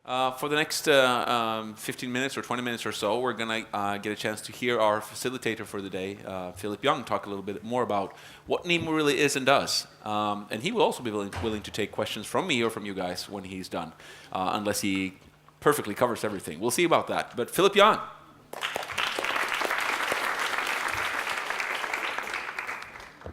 For the next 15 minutes or 20 minutes or so, we're going to get a chance to hear our facilitator for the day, Philip Young, talk a little bit more about what NEMO really is and does. And he will also be willing to take questions from me or from you guys when he's done, unless he perfectly covers everything. We'll see about that. But Philip Young.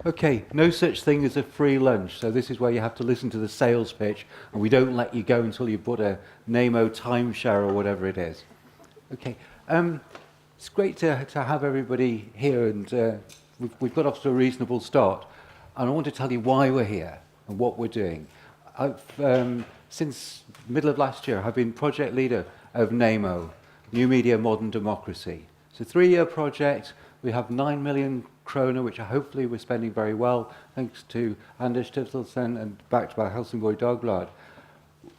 Okay, no such thing as a free lunch, so this is where you have to listen to the sales pitch, and we don't let you go until you put a NEMO timeshare or whatever it is. Okay, it's great to have everybody here, and we've got off to a reasonable start, and I want to tell you why we're here and what we're doing. Since the middle of last year, I've been project leader of NEMO, New Media Modern Democracy. It's a 3-year project. We have 9 million kroner, which hopefully we're spending very well, thanks to Anders Stiftelsen and backed by Helsingborg Dagblad.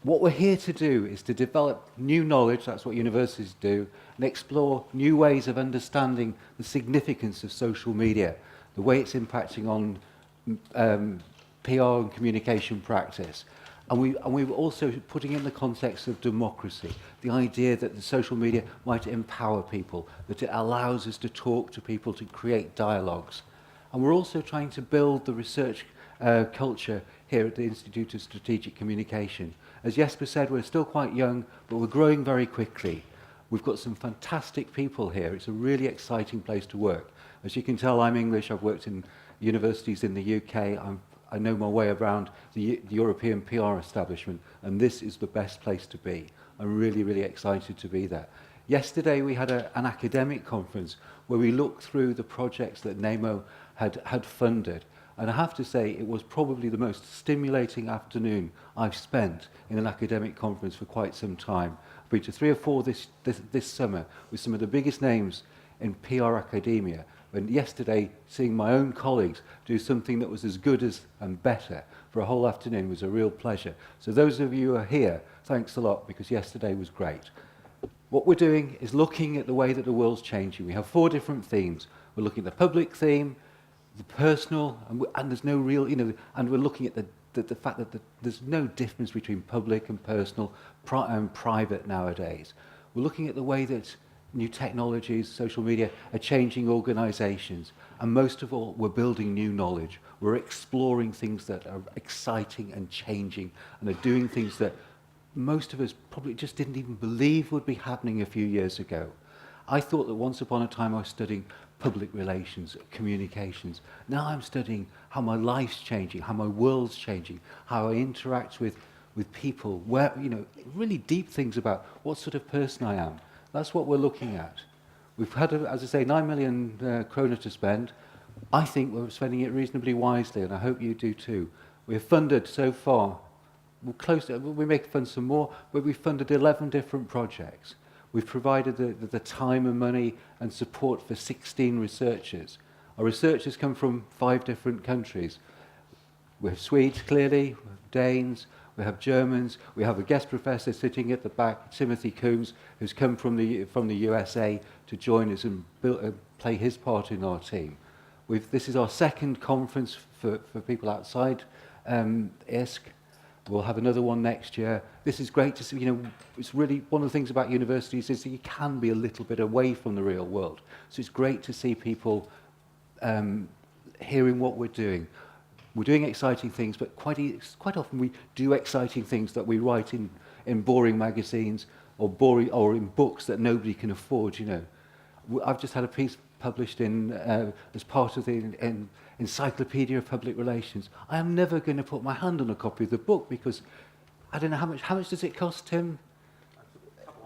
What we're here to do is to develop new knowledge, that's what universities do, and explore new ways of understanding the significance of social media, the way it's impacting on PR and communication practice. And we're also putting in the context of democracy, the idea that the social media might empower people, that it allows us to talk to people, to create dialogues. And we're also trying to build the research culture here at the Institute of Strategic Communication. As Jesper said, we're still quite young, but we're growing very quickly. We've got some fantastic people here. It's a really exciting place to work. As you can tell, I'm English. I've worked in universities in the UK. I know my way around the European PR establishment, and this is the best place to be. I'm really, really excited to be there. Yesterday we had an academic conference where we looked through the projects that NEMO had funded, and I have to say it was probably the most stimulating afternoon I've spent in an academic conference for quite some time. I've been to 3 or 4 this summer with some of the biggest names in PR academia. And yesterday, seeing my own colleagues do something that was as good as and better for a whole afternoon was a real pleasure. So those of you who are here, thanks a lot, because yesterday was great. What we're doing is looking at the way that the world's changing. We have 4 different themes. We're looking at the public theme, the personal, and there's no real, and we're looking at the fact that there's no difference between public and personal and private nowadays. We're looking at the way that new technologies, social media are changing organizations, and most of all, we're building new knowledge. We're exploring things that are exciting and changing, and are doing things that most of us probably just didn't even believe would be happening a few years ago. I thought that once upon a time I was studying public relations, communications. Now I'm studying how my life's changing, how my world's changing, how I interact with people, where, really deep things about what sort of person I am. That's what we're looking at. We've had, as I say, 9 million kroner to spend. I think we're spending it reasonably wisely, and I hope you do too. We've funded so far, we may fund some more, but we've funded 11 different projects. We've provided the time and money and support for 16 researchers. Our researchers come from 5 different countries. We have Swedes, clearly, we have Danes, we have Germans, we have a guest professor sitting at the back, Timothy Coombs, who's come from the USA to join us and play his part in our team. This is our 2nd conference for people outside ISK. We'll have another one next year. This is great to see. It's really one of the things about universities is that you can be a little bit away from the real world. So it's great to see people hearing what we're doing. We're doing exciting things, but quite often we do exciting things that we write in boring magazines or in books that nobody can afford. I've just had a piece published as part of the Encyclopedia of Public Relations. I am never going to put my hand on a copy of the book because I don't know how much does it cost, Tim?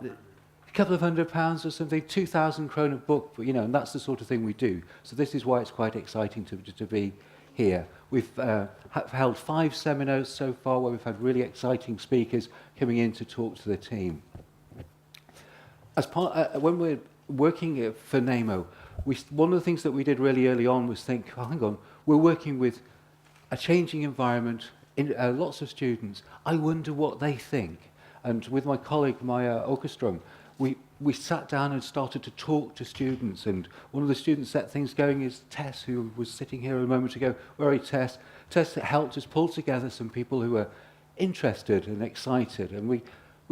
A couple of £100 or something, 2,000 krona book, but, and that's the sort of thing we do. So this is why it's quite exciting to be here. We've held 5 seminars so far where we've had really exciting speakers coming in to talk to the team. When we're working for NEMO, one of the things that we did really early on was think, hang on, we're working with a changing environment, lots of students. I wonder what they think. And with my colleague, Maya Åkerström, we sat down and started to talk to students, and one of the students that things going is Tess, who was sitting here a moment ago. Where are you, Tess? Tess helped us pull together some people who were interested and excited, and we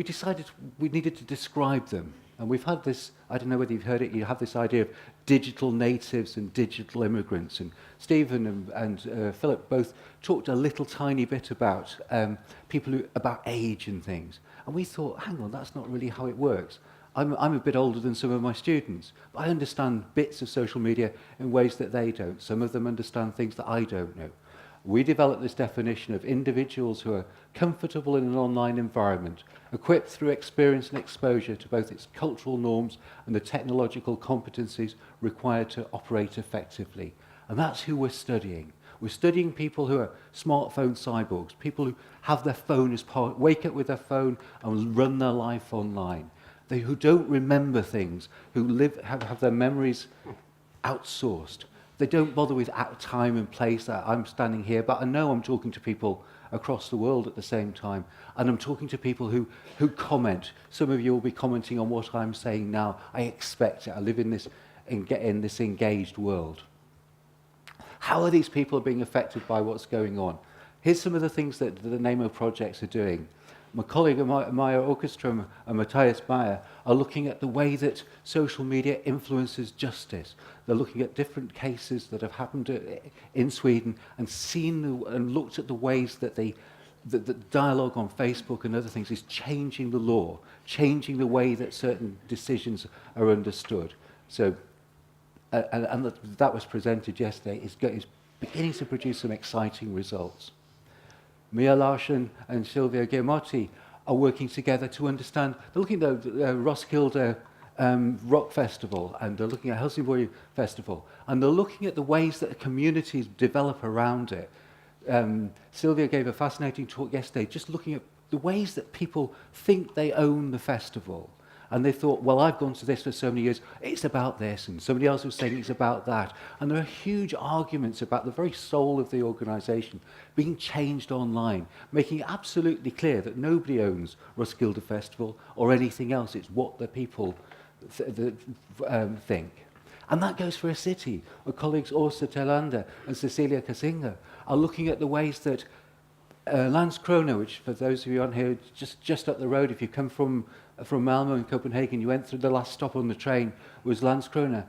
we decided we needed to describe them. And we've had this, I don't know whether you've heard it, you have this idea of digital natives and digital immigrants. And Stephen and Philip both talked a little tiny bit about about age and things. And we thought, hang on, that's not really how it works. I'm a bit older than some of my students, but I understand bits of social media in ways that they don't. Some of them understand things that I don't know. We developed this definition of individuals who are comfortable in an online environment, equipped through experience and exposure to both its cultural norms and the technological competencies required to operate effectively. And that's who we're studying. We're studying people who are smartphone cyborgs, people who have their phone as part, wake up with their phone and run their life online. They who don't remember things, who have their memories outsourced. They don't bother with time and place. I'm standing here, but I know I'm talking to people across the world at the same time, and I'm talking to people who comment. Some of you will be commenting on what I'm saying now. I expect it. I live in this engaged world. How are these people being affected by what's going on? Here's some of the things that the NEMO projects are doing. My colleague Maya Orchestra and Matthias Meyer are looking at the way that social media influences justice. They're looking at different cases that have happened in Sweden and and looked at the ways that the dialogue on Facebook and other things is changing the law, changing the way that certain decisions are understood. So, and that was presented yesterday. It's beginning to produce some exciting results. Mia Larsson and Silvia Giamotti are working together to understand. They're looking at the Roskilde Rock Festival, and they're looking at Helsingborg Festival, and they're looking at the ways that communities develop around it. Silvia gave a fascinating talk yesterday, just looking at the ways that people think they own the festival. And they thought, well, I've gone to this for so many years, it's about this, and somebody else was saying it's about that. And there are huge arguments about the very soul of the organisation being changed online, making it absolutely clear that nobody owns Roskilde Festival or anything else. It's what the people think. And that goes for a city. Our colleagues Åsa Telander and Cecilia Kasinga are looking at the ways that Landskrona, which for those of you on here, just up the road, if you come from Malmo and Copenhagen, you went through the last stop on the train was Landskrona,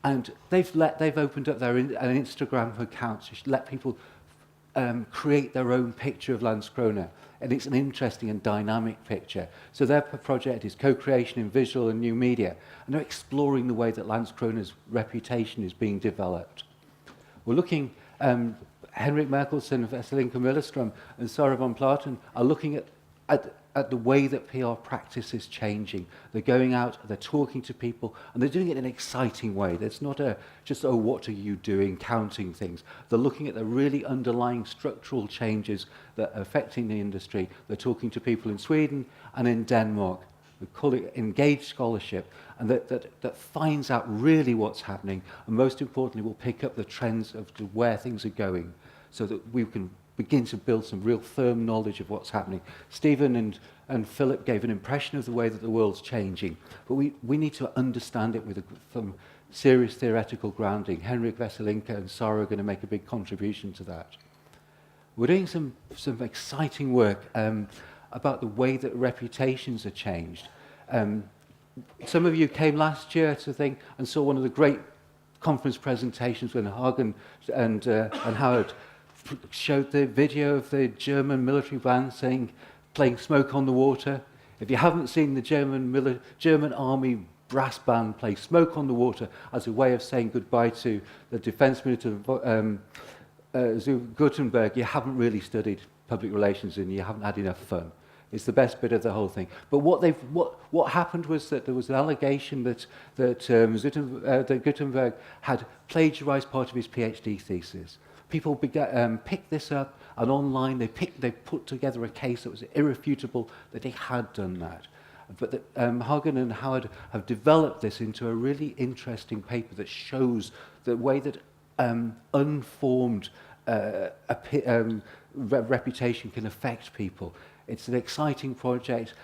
and they've opened up an Instagram account to let people create their own picture of Landskrona, and it's an interesting and dynamic picture. So their project is co-creation in visual and new media, and they're exploring the way that Landskrona's reputation is being developed. We're looking. Henrik Merkelsen, Vesselinka Millerström, and Sara von Platen are looking at the way that PR practice is changing. They're going out, they're talking to people, and they're doing it in an exciting way. It's not just, oh, what are you doing, counting things. They're looking at the really underlying structural changes that are affecting the industry. They're talking to people in Sweden and in Denmark. We call it engaged scholarship, and that finds out really what's happening, and most importantly, will pick up the trends of where things are going, so that we can begin to build some real firm knowledge of what's happening. Stephen and Philip gave an impression of the way that the world's changing, but we need to understand it with some serious theoretical grounding. Henrik Vesselinka and Sara are going to make a big contribution to that. We're doing some exciting work about the way that reputations are changed. Some of you came last year to think and saw one of the great conference presentations when Hagen and Howard showed the video of the German military band playing Smoke on the Water. If you haven't seen the German army brass band play Smoke on the Water as a way of saying goodbye to the defense minister Gutenberg, you haven't really studied public relations and you haven't had enough fun. It's the best bit of the whole thing. But what happened was that there was an allegation that Gutenberg had plagiarized part of his PhD thesis. People picked this up, and online they put together a case that was irrefutable that he had done that. But Hagen and Howard have developed this into a really interesting paper that shows the way that unformed reputation can affect people. It's an exciting project.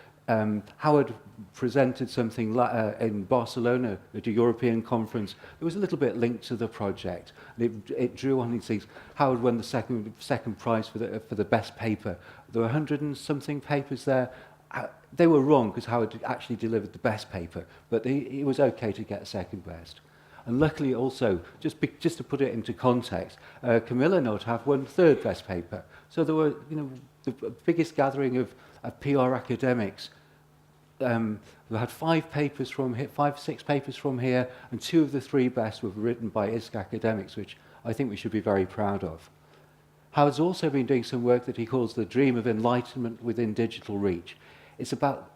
Howard presented something in Barcelona at a European conference. It was a little bit linked to the project. It drew on these things. Howard won the second prize for the best paper. There were 100 and something papers there. they were wrong because Howard actually delivered the best paper, but it was okay to get second best. And luckily also, just to put it into context, Camilla Nordhaff won third best paper. So there were, the biggest gathering of PR academics. We had 6 papers from here, and 2 of the 3 best were written by ISC academics, which I think we should be very proud of. Howard's also been doing some work that he calls the dream of enlightenment within digital reach. It's about,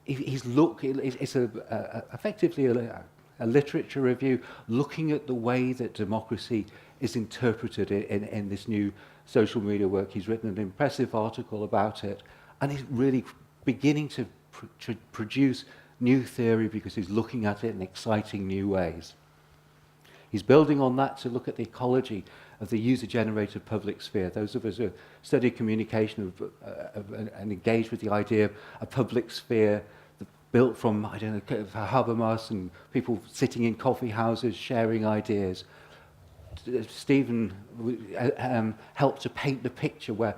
it's effectively a literature review looking at the way that democracy is interpreted in this new social media work. He's written an impressive article about it, and he's really beginning to produce new theory because he's looking at it in exciting new ways. He's building on that to look at the ecology of the user-generated public sphere. Those of us who study communication and engage with the idea of a public sphere built from, I don't know, Habermas and people sitting in coffee houses sharing ideas. Stephen helped to paint the picture where